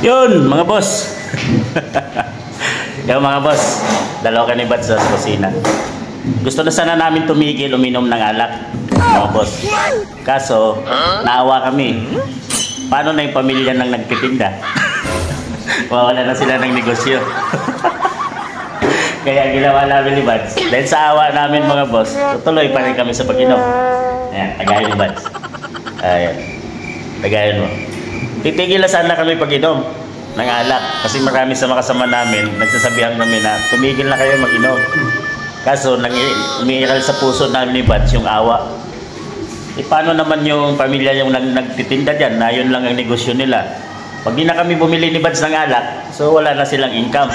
Yun, mga boss. Yung mga boss, dalawa ka ni Bad sa kusina. Gusto na sana namin tumigil uminom ng alak, mga boss. Kaso, naawa kami. Paano na yung pamilya ng nagtitinda? Mawala na sila ng negosyo. Kaya ginawa namin ni Bads. Dahil sa awa namin mga boss, tutuloy pa rin kami sa pag-inom. Ayan, tagayin ni Bads. Ayan, tagayin mo. Titigil na sana kami pag-inom ng alak. Kasi marami sa makasama namin, nagsasabihan kami na tumigil na kayo mag-inom. Kaso, umiiral sa puso namin ni Bads yung awa. Paano naman yung pamilya yung nagtitinda dyan na yun lang ang negosyo nila? Pag di na kami bumili ni Bads ng alak, so wala na silang income.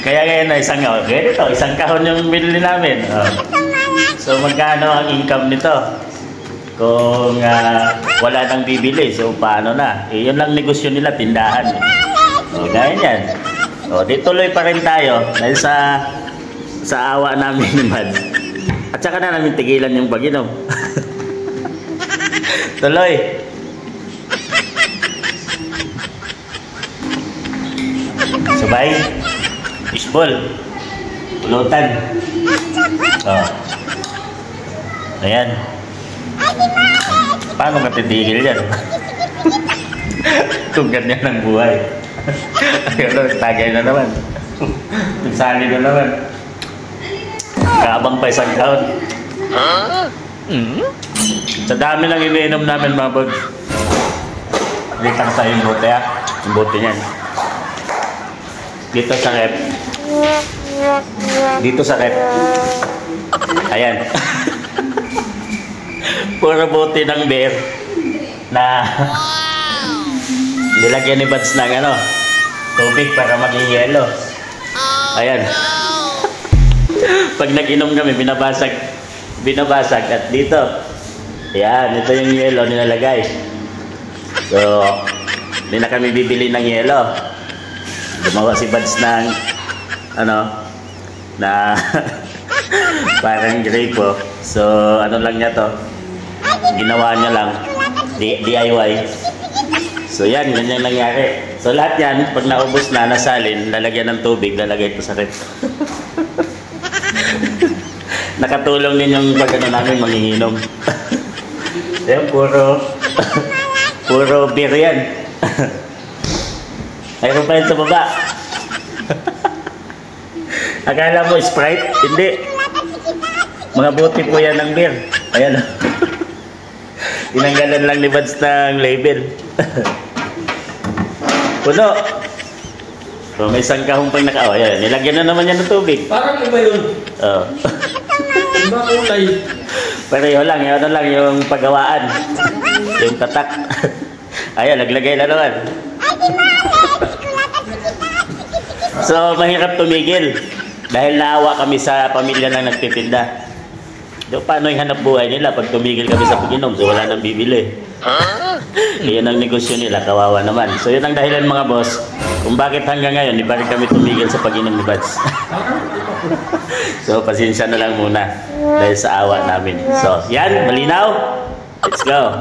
Kaya ngayon na isang kahon yung binili namin. So magkano ang income nito? Kung wala nang bibili, so paano na? Yun lang negosyo nila, tindahan. Gaya yan. Di tuloy pa rin tayo dahil sa awa namin ni Bads. At saka na namin tigilan yung pag-inom. Tuloy. Sabay. Fishball. Pulutan. Ayan. Paano ka titigil yan? Kung ganyan ang buhay. Ayun, tagay na naman. Nagsali na naman. Kaabang pa isang taon. Sa dami lang iniinom namin mga bag. Litang sa yung bote ha. Yung bote niyan. Dito sa rep. Dito sa rep. Ayan. Puro bote ng beer na nilagyan ni Bads ng tubig para maging yelo. Ayan. Pag nag-inom kami, binabasag at dito. Ayan, ito yung yelo nilalagay. So, hindi na kami bibili ng yelo. Gumawa si Bads ng na parang grape. So ano lang niya to, ginawa niya lang DIY. So yan, ganyan nangyari. So lahat yan, pag naubos na, nasalin, lalagyan ng tubig, lalagay ito sa rep. Nakatulong din yung pag namin manginginom. Yan, puro beer yan. Mayroon pa yun sa baba. Akala mo Sprite? Hindi. Mga bote po yan ng beer. Ayan. Tinanggalan lang ni Bads ng label. Puno. So, may isang kahong pang naka... Ayan. Nilagyan na naman yan ng tubig. Parang iba yun. Oo. Iba kulay. Pareho lang. Yun lang yung paggawaan. Yung tatak. Ayan. Naglagay na naman. So, mahirap tumigil dahil naawa kami sa pamilya na nagtitinda. So, paano yung hanap buhay nila pag tumigil kami sa pag-inom? So, wala nang bibili. Yan ang negosyo nila, kawawa naman. So, yun ang dahilan mga boss kung bakit hanggang ngayon di pa rin kami tumigil sa pag-inom ni Bads. So, pasensya na lang muna dahil sa awa namin. So, yan, malinaw. Let's go.